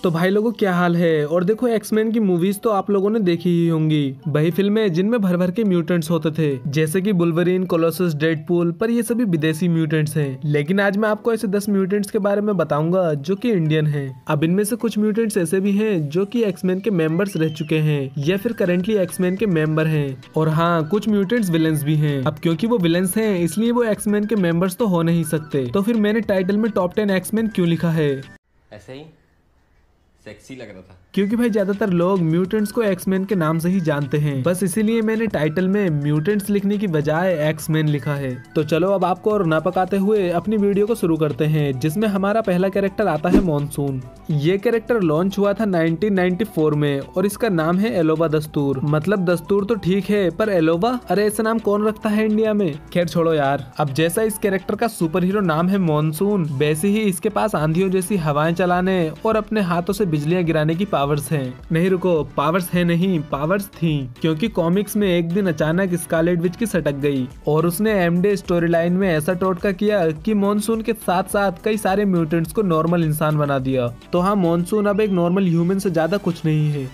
तो भाई लोगों क्या हाल है। और देखो एक्समैन की मूवीज तो आप लोगों ने देखी ही होंगी, वही फिल्में जिनमें भर भर के म्यूटेंट्स होते थे, जैसे कि बुल्वरीन, कोलोसस, डेडपूल, पर ये सभी विदेशी म्यूटेंट्स हैं। लेकिन आज मैं आपको ऐसे 10 म्यूटेंट्स के बारे में बताऊंगा जो कि इंडियन हैं। अब इनमें से कुछ म्यूटेंट्स ऐसे भी हैं जो कि एक्समैन के मेंबर्स रह चुके हैं या फिर करेंटली एक्समैन के मेंबर हैं। और हाँ, कुछ म्यूटेंट्स विलेंस भी हैं। अब क्योंकि वो विलेंस हैं इसलिए वो एक्समैन के मेंबर्स तो हो नहीं सकते। तो फिर मैंने टाइटल में टॉप 10 एक्समैन क्यों लिखा है? ऐसे ही सेक्सी लग रहा था, क्योंकि भाई ज्यादातर लोग म्यूटेंट्स को एक्समैन के नाम से ही जानते हैं, बस इसीलिए मैंने टाइटल में म्यूटेंट्स लिखने की बजाय एक्समैन लिखा है। तो चलो अब आपको और ना पकाते हुए अपनी वीडियो को शुरू करते हैं, जिसमें हमारा पहला कैरेक्टर आता है मॉनसून। ये कैरेक्टर लॉन्च हुआ था 1994 में और इसका नाम है एलोवा दस्तूर। मतलब दस्तूर तो ठीक है, पर एलोवा, अरे ऐसा नाम कौन रखता है इंडिया में। खैर छोड़ो यार। अब जैसा इस कैरेक्टर का सुपर हीरो नाम है मॉनसून, वैसे ही इसके पास आंधियों जैसी हवाएं चलाने और अपने हाथों से बिजलियां गिराने की पावर्स हैं। नहीं रुको, पावर्स है नहीं, पावर्स थी, क्योंकि कॉमिक्स में एक दिन अचानक स्कारलेट विच की सटक गई और उसने एमडे स्टोरी लाइन में ऐसा टोटका किया कि मॉनसून के साथ साथ कई सारे म्यूटेंट्स को नॉर्मल इंसान बना दिया। तो हाँ, मॉनसून अब एक नॉर्मल ह्यूमन से ज्यादा कुछ नहीं है।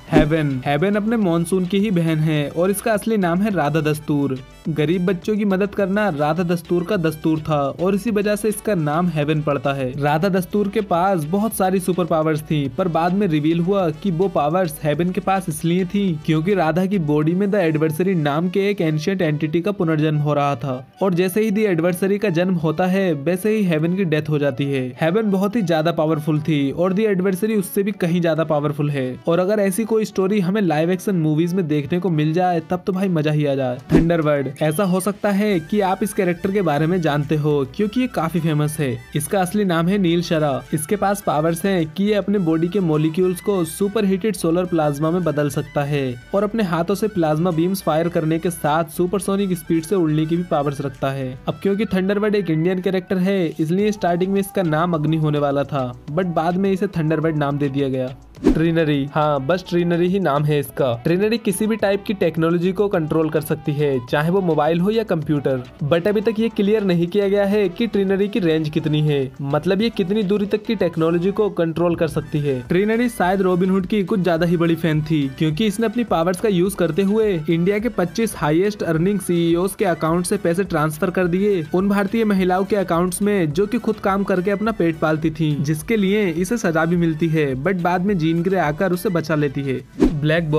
हेवन अपने मॉनसून की ही बहन है और इसका असली नाम है राधा दस्तूर। गरीब बच्चों की मदद करना राधा दस्तूर का दस्तूर था और इसी वजह से इसका नाम हेवन पड़ता है। राधा दस्तूर के पास बहुत सारी सुपर पावर्स थी, पर बाद में रिवील हुआ कि वो पावर्स हेवन के पास इसलिए थी क्योंकि राधा की बॉडी में द एडवर्सरी नाम के एक एंशिएंट एंटिटी का पुनर्जन्म हो रहा था। और जैसे ही द एडवर्सरी का जन्म होता है वैसे ही हेवन की डेथ हो जाती है। हेवन बहुत ही ज्यादा पावरफुल थी और द एडवर्सरी उससे भी कहीं ज्यादा पावरफुल है। और अगर ऐसी कोई स्टोरी हमें लाइव एक्शन मूवीज में देखने को मिल जाए तब तो भाई मजा ही आ जाए। थंडरबर्ड, ऐसा हो सकता है कि आप इस कैरेक्टर के बारे में जानते हो क्योंकि ये काफी फेमस है। इसका असली नाम है नील शरा। इसके पास पावर्स हैं कि ये अपने बॉडी के मॉलिक्यूल्स को सुपर हीटेड सोलर प्लाज्मा में बदल सकता है और अपने हाथों से प्लाज्मा बीम्स फायर करने के साथ सुपरसोनिक स्पीड से उड़ने की भी पावर्स रखता है। अब क्योंकि थंडरबर्ड एक इंडियन कैरेक्टर है इसलिए स्टार्टिंग में इसका नाम अग्नि होने वाला था, बट बाद में इसे थंडरबर्ड नाम दे दिया गया। ट्रिनरी, हाँ बस ट्रिनरी ही नाम है इसका। ट्रिनरी किसी भी टाइप की टेक्नोलॉजी को कंट्रोल कर सकती है, चाहे वो मोबाइल हो या कंप्यूटर। बट अभी तक ये क्लियर नहीं किया गया है कि ट्रिनरी की रेंज कितनी है, मतलब ये कितनी दूरी तक की टेक्नोलॉजी को कंट्रोल कर सकती है। ट्रिनरी शायद रॉबिनहुड की कुछ ज्यादा ही बड़ी फैन थी, क्योंकि इसने अपनी पावर्स का यूज करते हुए इंडिया के 25 हाईएस्ट अर्निंग सीईओज के अकाउंट से पैसे ट्रांसफर कर दिए उन भारतीय महिलाओं के अकाउंट्स में जो कि खुद काम करके अपना पेट पालती थी, जिसके लिए इसे सजा भी मिलती है, बट बाद में जीन ग्रे आकर उसे बचा लेती है। ब्लैक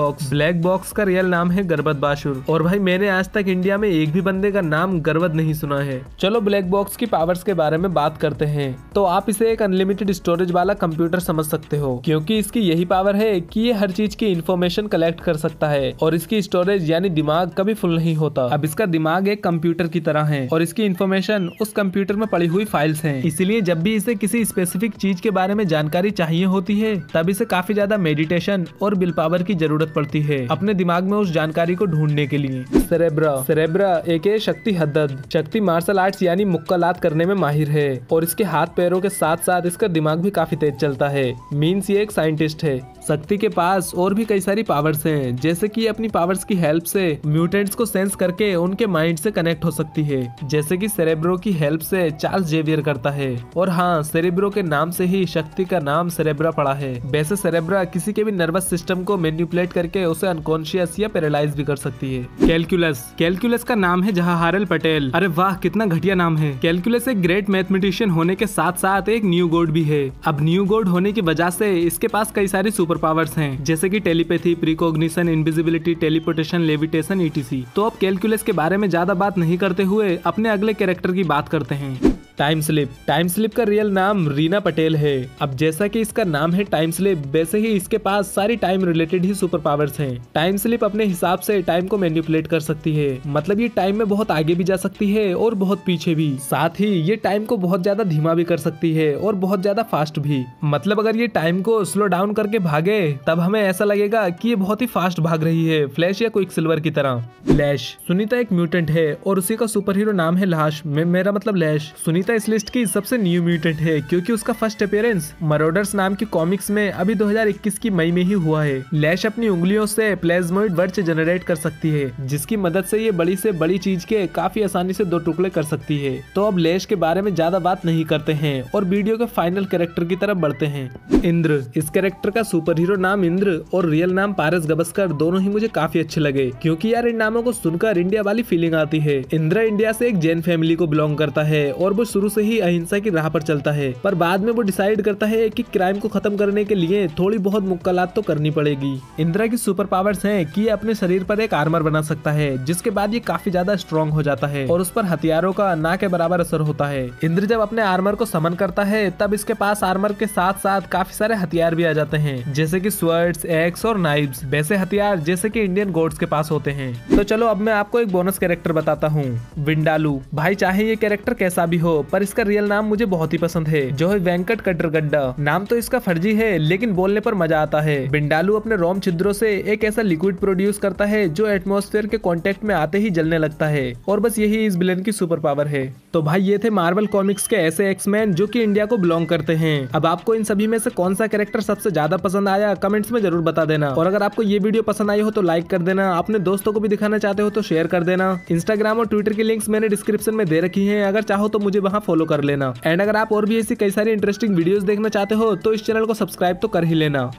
बॉक्स का रियल नाम है गर्वद बाशुर। और भाई मैंने आज तक इंडिया में एक भी बंदे का नाम गर्वद नहीं सुना है। चलो ब्लैक बॉक्स की पावर्स के बारे में बात करते हैं। तो आप इसे एक अनलिमिटेड स्टोरेज वाला कंप्यूटर समझ सकते हो, क्योंकि इसकी यही पावर है कि ये हर चीज की इंफॉर्मेशन कलेक्ट कर सकता है और इसकी स्टोरेज यानी दिमाग कभी फुल नहीं होता। अब इसका दिमाग एक कंप्यूटर की तरह है और इसकी इंफॉर्मेशन उस कंप्यूटर में पड़ी हुई फाइल्स हैं। इसलिए जब भी इसे किसी स्पेसिफिक चीज के बारे में जानकारी चाहिए होती है तब इसे काफी ज्यादा मेडिटेशन और विल पावर की जरूरत पड़ती है अपने दिमाग में उस जानकारी को ढूंढने के लिए। सेरेब्रा एक शक्ति हद्दद शक्ति मार्शल आर्ट्स यानी मुक्कालात करने में माहिर है और इसके हाथ पैरों के साथ साथ इसका दिमाग भी काफी तेज चलता है। मीन्स ये एक साइंटिस्ट है। शक्ति के पास और भी कई सारी पावर्स हैं, जैसे कि अपनी पावर्स की हेल्प से म्यूटेंट्स को सेंस करके उनके माइंड से कनेक्ट हो सकती है, जैसे कि सेरेब्रो की हेल्प से चार्ल्स जेवियर करता है। और हाँ, सेरेब्रो के नाम से ही शक्ति का नाम सेरेब्रा पड़ा है। वैसे सेरेब्रा किसी के भी नर्वस सिस्टम को मैनिपुलेट करके उसे अनकॉन्शियस या पैरालाइज भी कर सकती है। कैलकुलस का नाम है जवाहरलाल पटेल। अरे वाह, कितना घटिया नाम है। कैलकुलस एक ग्रेट मैथमेटिशियन होने के साथ साथ एक न्यू गॉड भी है। अब न्यू गॉड होने की वजह से इसके पास कई सारी सुपर पावर्स हैं, जैसे कि telepathy, precognition, invisibility, teleportation, levitation, etc. तो अब कैलकुलस के बारे में ज्यादा बात नहीं करते हुए अपने अगले कैरेक्टर की बात करते हैं। टाइम स्लिप का रियल नाम रीना पटेल है। अब जैसा कि इसका नाम है टाइम स्लिप, वैसे ही इसके पास सारी टाइम रिलेटेड ही सुपर पावर्स हैं। टाइम स्लिप अपने हिसाब से टाइम को मैनिपुलेट कर सकती है, मतलब ये टाइम में बहुत आगे भी जा सकती है और बहुत पीछे भी। साथ ही ये टाइम को बहुत ज्यादा धीमा भी कर सकती है और बहुत ज्यादा फास्ट भी। मतलब अगर ये टाइम को स्लो डाउन करके भागे तब हमें ऐसा लगेगा कि ये बहुत ही फास्ट भाग रही है, फ्लैश या क्विकसिल्वर की तरह। लैश, सुनीता एक म्यूटेंट है और उसी का सुपर हीरो नाम है लाश, मेरा मतलब लैश। सुनीता चीता इस लिस्ट की सबसे न्यू म्यूटेंट है क्योंकि उसका फर्स्ट अपीयरेंस मरोडर्स नाम की कॉमिक्स में अभी 2021 की मई में ही हुआ है। लैश अपनी उंगलियों से प्लाज्मोइड वर्ड्स जनरेट कर सकती है जिसकी मदद से ये बड़ी से बड़ी चीज के काफी आसानी से 2 टुकड़े कर सकती है। तो अब लैश के बारे में ज्यादा बात नहीं करते हैं और वीडियो के फाइनल कैरेक्टर की तरफ बढ़ते हैं। इंद्र, इस कैरेक्टर का सुपर हीरो नाम इंद्र और रियल नाम पारस गवस्कर दोनों ही मुझे काफी अच्छे लगे क्योंकि यार इन नामों को सुनकर इंडिया वाली फीलिंग आती है। इंद्र इंडिया से एक जैन फैमिली को बिलोंग करता है और वो शुरू से ही अहिंसा की राह पर चलता है, पर बाद में वो डिसाइड करता है कि क्राइम को खत्म करने के लिए थोड़ी बहुत मुक्कालात तो करनी पड़ेगी। इंद्र की सुपर पावर्स हैं कि ये अपने शरीर पर एक आर्मर बना सकता है जिसके बाद ये काफी ज्यादा स्ट्रॉन्ग हो जाता है और उस पर हथियारों का ना के बराबर असर होता है। इंद्र जब अपने आर्मर को समन करता है तब इसके पास आर्मर के साथ साथ काफी सारे हथियार भी आ जाते हैं जैसे कि स्वर्ड्स, एक्स और नाइव्स, वैसे हथियार जैसे कि इंडियन गॉड्स के पास होते हैं। तो चलो अब मैं आपको एक बोनस कैरेक्टर बताता हूँ, विंडालू। भाई चाहे ये कैरेक्टर कैसा भी हो पर इसका रियल नाम मुझे बहुत ही पसंद है जो है वेंकट कट्टरगड्डा। नाम तो इसका फर्जी है लेकिन बोलने पर मजा आता है। विंडालू अपने रोम छिद्रों से एक ऐसा लिक्विड प्रोड्यूस करता है जो एटमॉस्फेयर के कांटेक्ट में आते ही जलने लगता है और बस यही इस विलेन की सुपर पावर है। तो भाई ये थे मार्वल कॉमिक्स के ऐसे एक्समैन जो कि इंडिया को बिलोंग करते हैं। अब आपको इन सभी में से कौन सा कैरेक्टर सबसे ज्यादा पसंद आया कमेंट्स में जरूर बता देना और अगर आपको ये वीडियो पसंद आई हो तो लाइक कर देना, अपने दोस्तों को भी दिखाना चाहते हो तो शेयर कर देना। इंस्टाग्राम और ट्विटर की लिंक्स मैंने डिस्क्रिप्शन में दे रखी है, अगर चाहो तो मुझे वहाँ फॉलो कर लेना। एंड अगर आप और भी ऐसी कई सारी इंटरेस्टिंग वीडियोस देखना चाहते हो तो इस चैनल को सब्सक्राइब तो कर ही लेना।